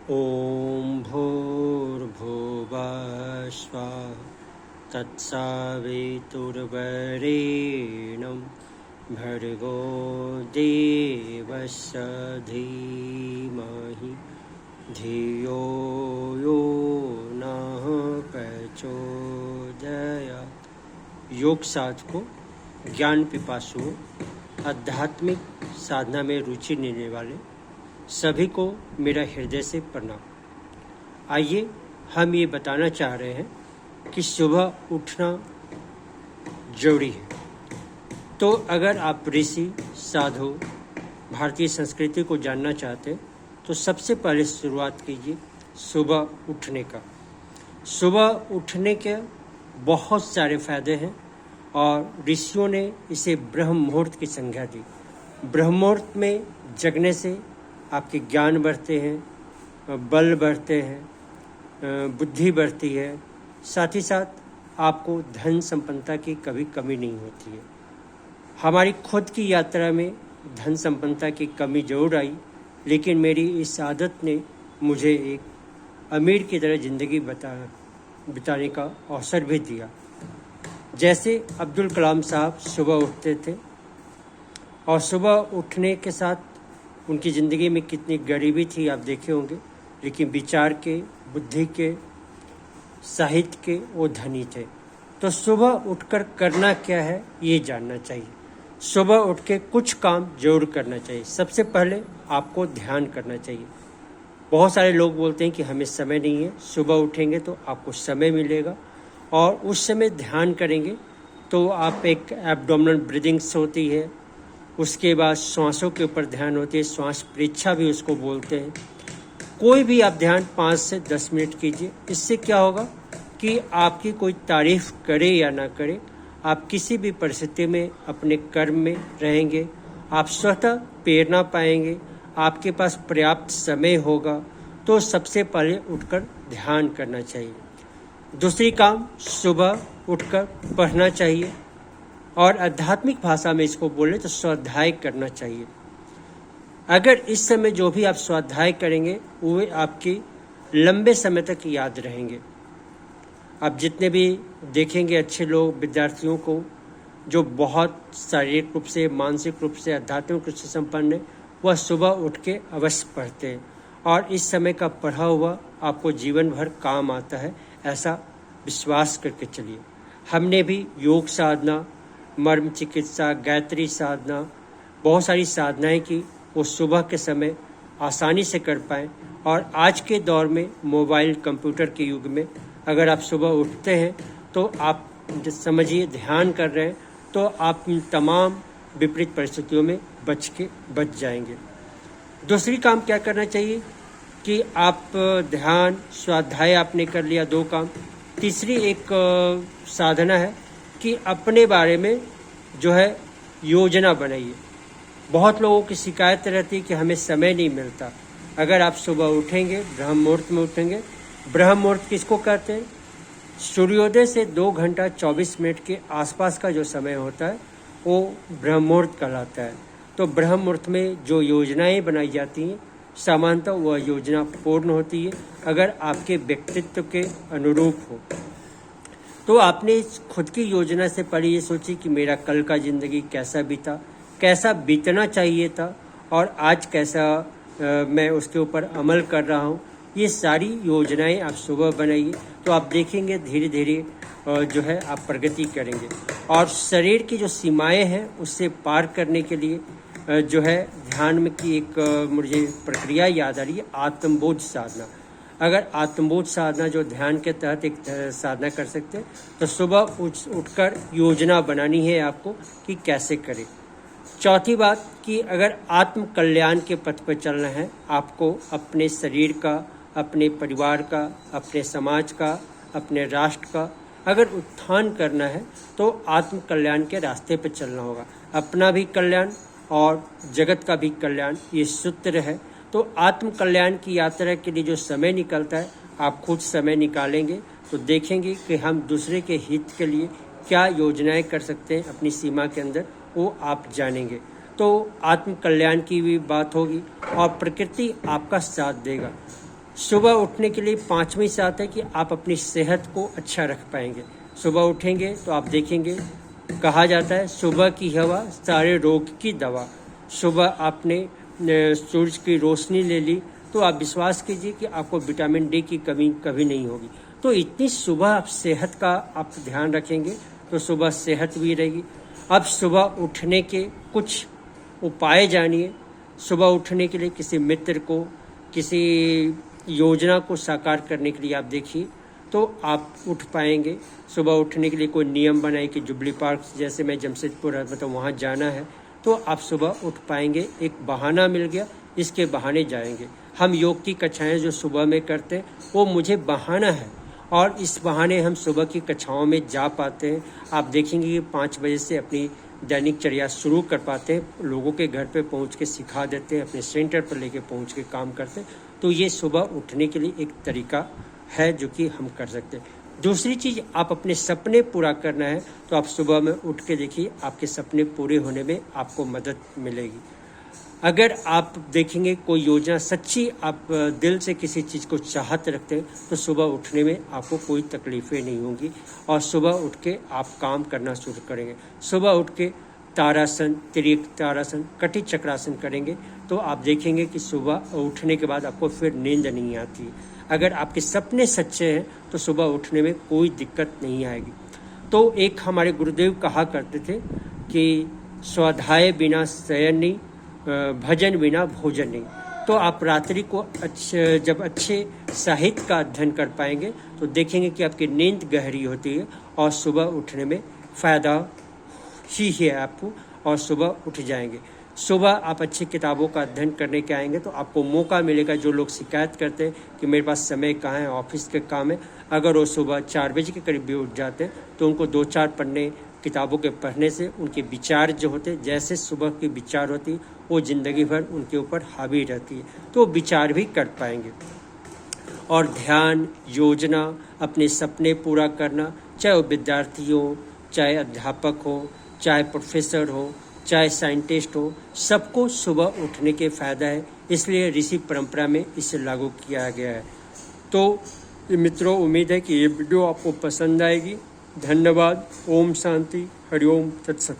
ॐ भूर्भुवः स्वः तत्सवितुर्वरेण्यं भर्गो देवस्य धीमहि धियो यो नः प्रचोदयात्। योग साधकों, ज्ञान पिपासुओं, आध्यात्मिक साधना में रुचि लेने वाले सभी को मेरा हृदय से प्रणाम। आइए हम ये बताना चाह रहे हैं कि सुबह उठना जरूरी है। तो अगर आप ऋषि साधु भारतीय संस्कृति को जानना चाहते हैं तो सबसे पहले शुरुआत कीजिए सुबह उठने का। सुबह उठने के बहुत सारे फायदे हैं और ऋषियों ने इसे ब्रह्म मुहूर्त की संज्ञा दी। ब्रह्म मुहूर्त में जगने से आपके ज्ञान बढ़ते हैं, बल बढ़ते हैं, बुद्धि बढ़ती है, साथ ही साथ आपको धन संपन्नता की कभी कमी नहीं होती है। हमारी खुद की यात्रा में धन संपन्नता की कमी जरूर आई, लेकिन मेरी इस आदत ने मुझे एक अमीर की तरह ज़िंदगी बिताने का अवसर भी दिया। जैसे अब्दुल कलाम साहब सुबह उठते थे और सुबह उठने के साथ उनकी ज़िंदगी में कितनी गरीबी थी आप देखे होंगे, लेकिन विचार के, बुद्धि के, साहित्य के वो धनी थे। तो सुबह उठकर करना क्या है ये जानना चाहिए। सुबह उठ के कुछ काम जरूर करना चाहिए। सबसे पहले आपको ध्यान करना चाहिए। बहुत सारे लोग बोलते हैं कि हमें समय नहीं है। सुबह उठेंगे तो आपको समय मिलेगा और उस समय ध्यान करेंगे तो आप एक एब्डोमिनल ब्रीदिंग्स होती है, उसके बाद श्वासों के ऊपर ध्यान होती है, श्वास परीक्षा भी उसको बोलते हैं। कोई भी आप ध्यान 5 से 10 मिनट कीजिए। इससे क्या होगा कि आपकी कोई तारीफ करे या ना करे, आप किसी भी परिस्थिति में अपने कर्म में रहेंगे, आप स्वतः प्रेरणा पाएंगे, आपके पास पर्याप्त समय होगा। तो सबसे पहले उठकर ध्यान करना चाहिए। दूसरी काम, सुबह उठकर पढ़ना चाहिए और आध्यात्मिक भाषा में इसको बोले तो स्वाध्याय करना चाहिए। अगर इस समय जो भी आप स्वाध्याय करेंगे वो आपकी लंबे समय तक याद रहेंगे। आप जितने भी देखेंगे अच्छे लोग, विद्यार्थियों को जो बहुत शारीरिक रूप से, मानसिक रूप से, आध्यात्मिक रूप से संपन्न है, वह सुबह उठ के अवश्य पढ़ते हैं और इस समय का पढ़ा हुआ आपको जीवन भर काम आता है, ऐसा विश्वास करके चलिए। हमने भी योग साधना, मर्म चिकित्सा, गायत्री साधना, बहुत सारी साधनाएं की, वो सुबह के समय आसानी से कर पाएँ। और आज के दौर में मोबाइल कंप्यूटर के युग में अगर आप सुबह उठते हैं तो आप समझिए ध्यान कर रहे हैं, तो आप तमाम विपरीत परिस्थितियों में बच जाएंगे। दूसरी काम क्या करना चाहिए कि आप ध्यान, स्वाध्याय आपने कर लिया, 2 काम। तीसरी एक साधना है कि अपने बारे में जो है योजना बनाइए। बहुत लोगों की शिकायत रहती है कि हमें समय नहीं मिलता। अगर आप सुबह उठेंगे, ब्रह्म मुहूर्त में उठेंगे, ब्रह्म मुहूर्त किसको कहते हैं? सूर्योदय से 2 घंटा 24 मिनट के आसपास का जो समय होता है वो ब्रह्म मुहूर्त कहलाता है। तो ब्रह्म मुहूर्त में जो योजनाएं बनाई जाती हैं, सामान्यतः वह योजना पूर्ण होती है अगर आपके व्यक्तित्व के अनुरूप हो। तो आपने खुद की योजना से पहले ये सोची कि मेरा कल का ज़िंदगी कैसा बीता, कैसा बीतना चाहिए था और आज कैसा मैं उसके ऊपर अमल कर रहा हूँ। ये सारी योजनाएं आप सुबह बनाइए तो आप देखेंगे धीरे धीरे जो है आप प्रगति करेंगे। और शरीर की जो सीमाएं हैं उससे पार करने के लिए जो है ध्यान में की एक मुझे प्रक्रिया याद आ रही है, आत्मबोध साधना। अगर आत्मबोध साधना जो ध्यान के तहत एक साधना कर सकते हैं, तो सुबह उठकर योजना बनानी है आपको कि कैसे करें। चौथी बात कि अगर आत्म कल्याण के पथ पर चलना है, आपको अपने शरीर का, अपने परिवार का, अपने समाज का, अपने राष्ट्र का अगर उत्थान करना है तो आत्म कल्याण के रास्ते पर चलना होगा। अपना भी कल्याण और जगत का भी कल्याण, ये सूत्र है। तो आत्म कल्याण की यात्रा के लिए जो समय निकलता है, आप खुद समय निकालेंगे तो देखेंगे कि हम दूसरे के हित के लिए क्या योजनाएं कर सकते हैं अपनी सीमा के अंदर, वो आप जानेंगे। तो आत्म कल्याण की भी बात होगी और प्रकृति आपका साथ देगा। सुबह उठने के लिए पांचवी बात है कि आप अपनी सेहत को अच्छा रख पाएंगे। सुबह उठेंगे तो आप देखेंगे, कहा जाता है सुबह की हवा सारे रोग की दवा। सुबह आपने सूरज की रोशनी ले ली तो आप विश्वास कीजिए कि आपको विटामिन डी की कमी कभी नहीं होगी। तो इतनी सुबह आप सेहत का आप ध्यान रखेंगे तो सुबह सेहत भी रहेगी। अब सुबह उठने के कुछ उपाय जानिए। सुबह उठने के लिए किसी मित्र को, किसी योजना को साकार करने के लिए आप देखिए तो आप उठ पाएंगे। सुबह उठने के लिए कोई नियम बनाए कि जुबली पार्क, जैसे मैं जमशेदपुर है मतलब वहाँ जाना है, तो आप सुबह उठ पाएंगे। एक बहाना मिल गया, इसके बहाने जाएंगे। हम योग की कक्षाएं जो सुबह में करते हैं वो मुझे बहाना है, और इस बहाने हम सुबह की कक्षाओं में जा पाते हैं। आप देखेंगे कि 5 बजे से अपनी दैनिकचर्या शुरू कर पाते हैं, लोगों के घर पे पहुंच के सिखा देते हैं, अपने सेंटर पर लेके पहुंच के काम करते हैं। तो ये सुबह उठने के लिए एक तरीका है जो कि हम कर सकते हैं। दूसरी चीज़, आप अपने सपने पूरा करना है तो आप सुबह में उठ के देखिए, आपके सपने पूरे होने में आपको मदद मिलेगी। अगर आप देखेंगे कोई योजना सच्ची आप दिल से किसी चीज़ को चाहत रखते हैं तो सुबह उठने में आपको कोई तकलीफ़ें नहीं होंगी, और सुबह उठ के आप काम करना शुरू करेंगे। सुबह उठ के तारासन, तिर्यक तारासन, कटी चक्रासन करेंगे तो आप देखेंगे कि सुबह उठने के बाद आपको फिर नींद नहीं आती। अगर आपके सपने सच्चे हैं तो सुबह उठने में कोई दिक्कत नहीं आएगी। तो एक हमारे गुरुदेव कहा करते थे कि स्वाध्याय बिना शयन नहीं, भजन बिना भोजन नहीं। तो आप रात्रि को जब अच्छे साहित्य का अध्ययन कर पाएंगे तो देखेंगे कि आपकी नींद गहरी होती है और सुबह उठने में फ़ायदा ही है आपको, और सुबह उठ जाएंगे। सुबह आप अच्छी किताबों का अध्ययन करने के आएंगे तो आपको मौका मिलेगा। जो लोग शिकायत करते हैं कि मेरे पास समय कहाँ है, ऑफिस के काम है, अगर वो सुबह 4 बजे के करीब भी उठ जाते हैं तो उनको 2-4 पन्ने किताबों के पढ़ने से उनके विचार जो होते, जैसे सुबह की विचार होती वो ज़िंदगी भर उनके ऊपर हावी रहती है, तो विचार भी कर पाएंगे। और ध्यान, योजना, अपने सपने पूरा करना, चाहे वो विद्यार्थी हो, चाहे अध्यापक हो, चाहे प्रोफेसर हो, चाहे साइंटिस्ट हो, सबको सुबह उठने के फ़ायदा है। इसलिए ऋषि परंपरा में इसे लागू किया गया है। तो मित्रों, उम्मीद है कि ये वीडियो आपको पसंद आएगी। धन्यवाद। ओम शांति, हरिओम तत्सत।